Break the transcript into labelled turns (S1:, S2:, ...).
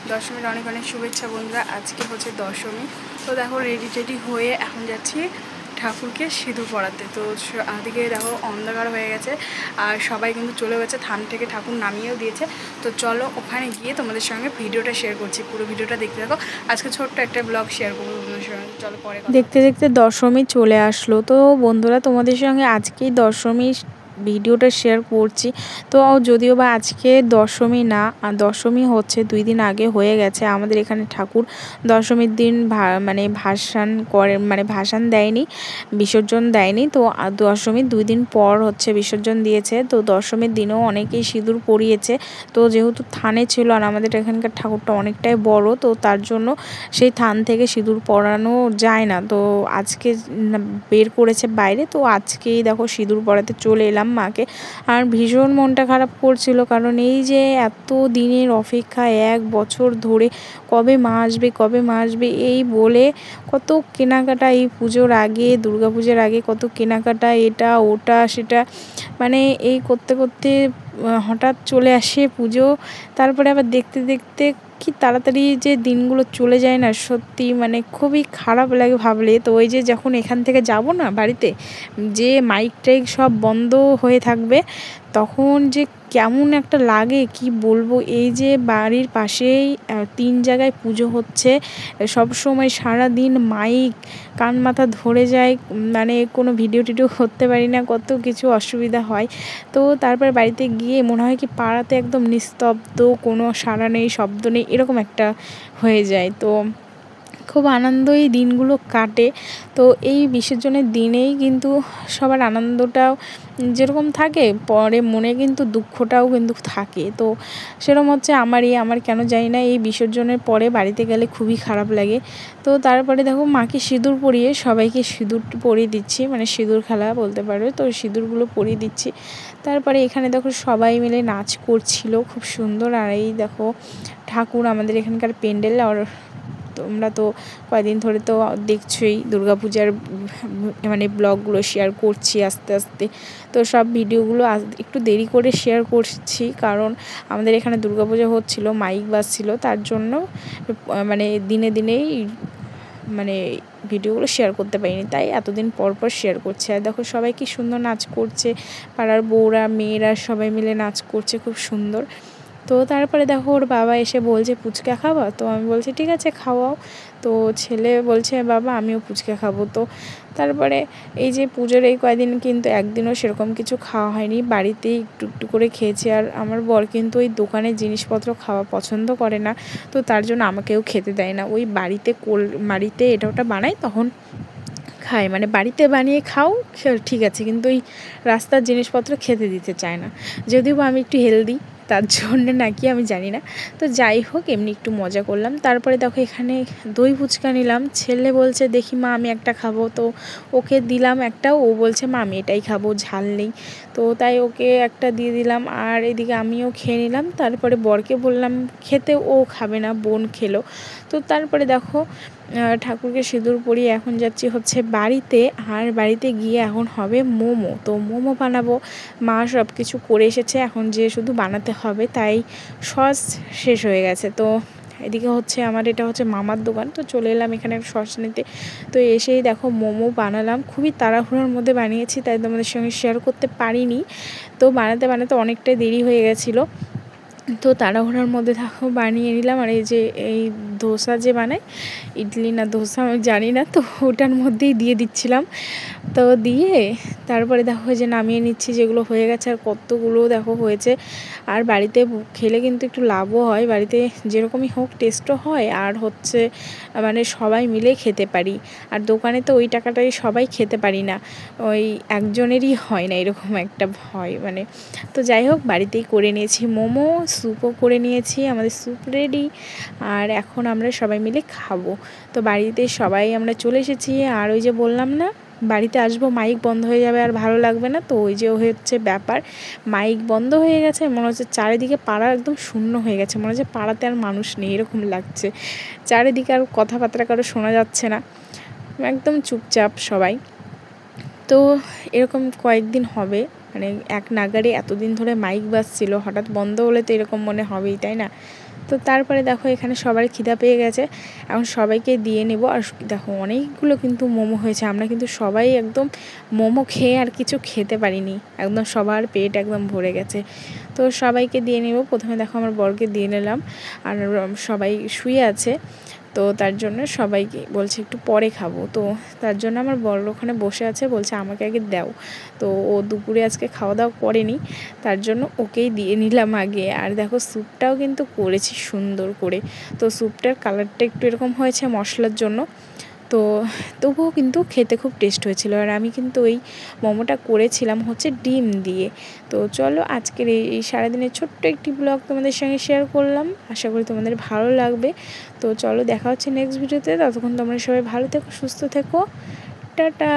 S1: দশমীর অনেক অনেক শুভেচ্ছা বন্ধুরা। আজকে হচ্ছে দশমী। তো দেখো রেডি টেডি হয়ে এখন যাচ্ছি ঠাকুরকে সিঁদুর পরাতে। তো আদিকে দেখো অন্ধকার হয়ে গেছে আর সবাই কিন্তু চলে গেছে, থান থেকে ঠাকুর নামিয়েও দিয়েছে। তো চলো ওখানে গিয়ে তোমাদের সঙ্গে ভিডিওটা শেয়ার করছি, পুরো ভিডিওটা দেখতে থাকো। আজকে ছোট্ট একটা ব্লগ শেয়ার করবো তোমাদের সঙ্গে। চলো পরে দেখতে দেখতে দশমী চলে আসলো। তো বন্ধুরা তোমাদের সঙ্গে আজকেই দশমী ভিডিওটা শেয়ার করছি। তো যদিও বা আজকে দশমী না, দশমী হচ্ছে 2 দিন আগে হয়ে গেছে। আমাদের এখানে ঠাকুর দশমীর দিন মানে ভাসান করে, মানে ভাসান দেয়নি, বিসর্জন দেয়নি। তো দশমীর 2 দিন পর হচ্ছে বিসর্জন দিয়েছে। তো দশমীর দিনেও অনেকেই সিঁদুর পরিয়েছে। তো যেহেতু থানে ছিল আর আমাদের এখানকার ঠাকুরটা অনেকটাই বড়, তো তার জন্য সেই থান থেকে সিঁদুর পরানো যায় না। তো আজকে বের করেছে বাইরে। তো আজকেই দেখো সিঁদুর পরাতে চলে এলাম মাকে। আর ভীষণ মনটা খারাপ করছিল, কারণ এই যে এত দিনের অপেক্ষা, 1 বছর ধরে কবে মা আসবে কবে মা আসবে এই বলে কত কেনাকাটা, এই পুজোর আগে, দুর্গাপুজোর আগে কত কেনাকাটা, এটা ওটা সেটা, মানে এই করতে করতে হঠাৎ চলে আসে পুজো। তারপরে আবার দেখতে দেখতে কি তাড়াতাড়ি যে দিনগুলো চলে যায় না, সত্যি মানে খুবই খারাপ লাগে ভাবলে। তো ওই যে যখন এখান থেকে যাব না বাড়িতে, যে মাইক টাইক সব বন্ধ হয়ে থাকবে, তখন যে কেমন একটা লাগে কি বলবো। এই যে বাড়ির পাশেই 3 জায়গায় পুজো হচ্ছে, সব সময় সারা দিন মাইক কান মাথা ধরে যায়, মানে কোনো ভিডিও টিডিও করতে পারি না, কত কিছু অসুবিধা হয়। তো তারপর বাড়িতে গিয়ে মনে হয় কি পাড়াতে একদম নিস্তব্ধ, কোনো সাড়া নেই, শব্দ নেই, এরকম একটা হয়ে যায়। তো খুব আনন্দই দিনগুলো কাটে। তো এই বিসর্জনের দিনেই কিন্তু সবার আনন্দটাও যেরকম থাকে, পরে মনে কিন্তু দুঃখটাও কিন্তু থাকে। তো সেরকম হচ্ছে আমার কেন জানি না এই বিসর্জনের পরে বাড়িতে গেলে খুবই খারাপ লাগে। তো তারপরে দেখো মাকে সিঁদুর পরিয়ে সবাইকে সিঁদুর পরিয়ে দিচ্ছি, মানে সিঁদুর খেলা বলতে পারো। তো সিঁদুরগুলো পরিয়ে দিচ্ছি। তারপরে এখানে দেখো সবাই মিলে নাচ করছিল, খুব সুন্দর। আর এই দেখো ঠাকুর আমাদের এখানকার প্যান্ডেল। আর তোমরা তো কয়েকদিন ধরে তো দেখছোই দুর্গাপূজার মানে ব্লগগুলো শেয়ার করছি আস্তে আস্তে। তো সব ভিডিওগুলো একটু দেরি করে শেয়ার করছি, কারণ আমাদের এখানে দুর্গাপূজা হচ্ছিল, মাইক বাজছিল, তার জন্য মানে দিনে দিনেই মানে ভিডিওগুলো শেয়ার করতে পারিনি, তাই এতদিন পর পর শেয়ার করছে। আর দেখো সবাই কি সুন্দর নাচ করছে, পাড়ার বউরা মেয়েরা সবাই মিলে নাচ করছে, খুব সুন্দর। তো তারপরে দেখো ওর বাবা এসে বলছে ফুচকা খাওয়া। তো আমি বলছি ঠিক আছে খাওয়াও। তো ছেলে বলছে বাবা আমিও ফুচকা খাবো। তো তারপরে এই যে পুজোর এই কয়দিন কিন্তু একদিনও সেরকম কিছু খাওয়া হয়নি, বাড়িতেই একটু একটু করে খেয়েছি। আর আমার বর কিন্তু ওই দোকানের জিনিসপত্র খাওয়া পছন্দ করে না, তো তার জন্য আমাকেও খেতে দেয় না। ওই বাড়িতে এটা ওটা বানাই তখন খায়, মানে বাড়িতে বানিয়ে খাও ঠিক আছে, কিন্তু ওই রাস্তার জিনিসপত্র খেতে দিতে চায় না। যদিও আমি একটু হেলদি, তার জন্য নাকি আমি জানি না। তো যাই হোক এমনি একটু মজা করলাম। তারপরে দেখো এখানে দই ফুচকা নিলাম। ছেলে বলছে দেখি মা আমি একটা খাবো। তো ওকে দিলাম একটা, ও বলছে মা আমি এটাই খাবো, ঝাল নেই। তো তাই ওকে একটা দিয়ে দিলাম, আর এদিকে আমিও খেয়ে নিলাম। তারপরে বরকে বললাম খেতে, ও খাবে না, বোন খেলো। তো তারপরে দেখো ঠাকুরকে সিঁদুর পরিয়ে এখন যাচ্ছি হচ্ছে বাড়িতে। আর বাড়িতে গিয়ে এখন হবে মোমো। তো মোমো বানাবো, মা সব কিছু করে এসেছে, এখন যে শুধু বানাতে হবে। তাই সস শেষ হয়ে গেছে। তো এদিকে হচ্ছে আমার এটা হচ্ছে মামার দোকান, তো চলে এলাম এখানে সস নিতে। তো এসেই দেখো মোমো বানালাম, খুবই তাড়াহুড়োর মধ্যে বানিয়েছি, তাই তোমাদের সঙ্গে শেয়ার করতে পারিনি। তো বানাতে বানাতে অনেকটাই দেরি হয়ে গেছিলো। তো তাড়াহুড়োর মধ্যে দেখো বানিয়ে নিলাম। আর এই যে এই ধোসা যে বানায়, ইডলি না ধোসা আমি জানি না, তো ওটার মধ্যেই দিয়ে দিচ্ছিলাম। তো দিয়ে তারপরে দেখো যে নামিয়ে নিচ্ছি, যেগুলো হয়ে গেছে। আর কতগুলো দেখো হয়েছে। আর বাড়িতে খেলে কিন্তু একটু লাভও হয়, বাড়িতে যেরকমই হোক টেস্টও হয়, আর হচ্ছে মানে সবাই মিলে খেতে পারি। আর দোকানে তো ওই টাকাটাই সবাই খেতে পারি না, ওই একজনেরই হয় না, এরকম একটা হয় মানে। তো যাই হোক বাড়িতেই করে নিয়েছি মোমো, স্যুপও করে নিয়েছি, আমাদের স্যুপ রেডি। আর এখন আমরা সবাই মিলে খাবো। তো বাড়িতে সবাই আমরা চলে এসেছি। আর ওই যে বললাম না বাড়িতে আসবো মাইক বন্ধ হয়ে যাবে আর ভালো লাগবে না, তো ওই যে হচ্ছে ব্যাপার, মাইক বন্ধ হয়ে গেছে, মনে হচ্ছে চারিদিকে পাড়া একদম শূন্য হয়ে গেছে, মনে হচ্ছে পাড়াতে আর মানুষ নেই এরকম লাগছে। চারিদিকে আর কথাবার্তা কারো শোনা যাচ্ছে না, একদম চুপচাপ সবাই। তো এরকম কয়েকদিন হবে, মানে এক নাগাড়ে এতদিন ধরে মাইক বাজছিল, হঠাৎ বন্ধ হলে তো এরকম মনে হবেই, তাই না? তো তারপরে দেখো এখানে সবার খিদা পেয়ে গেছে, এখন সবাইকে দিয়ে নেব। আর দেখো অনেকগুলো কিন্তু মোমো হয়েছে, আমরা কিন্তু সবাই একদম মোমো খেয়ে আর কিছু খেতে পারিনি, একদম সবার পেট একদম ভরে গেছে। তো সবাইকে দিয়ে নেব। প্রথমে দেখো আমার বরকে দিয়ে নিলাম, আর সবাই শুয়ে আছে, তো তার জন্য সবাইকে বলছে একটু পরে খাবো। তো তার জন্য আমার বর ওখানে বসে আছে, বলছে আমাকে আগে দাও। তো ও দুপুরে আজকে খাওয়া দাওয়া করেনি, তার জন্য ওকেই দিয়ে নিলাম আগে। আর দেখো স্যুপটাও কিন্তু করেছি সুন্দর করে, তো স্যুপটার কালারটা একটু এরকম হয়েছে মশলার জন্য, তো তবুও কিন্তু খেতে খুব টেস্ট হয়েছিল। আর আমি কিন্তু ওই মোমোটা করেছিলাম হচ্ছে ডিম দিয়ে। তো চলো আজকের এই সারাদিনের ছোট্ট একটি ব্লগ তোমাদের সঙ্গে শেয়ার করলাম, আশা করি তোমাদের ভালো লাগবে। তো চলো দেখা হচ্ছে নেক্সট ভিডিওতে, ততক্ষণ তোমরা সবাই ভালো থেকো, সুস্থ থেকো, টাটা।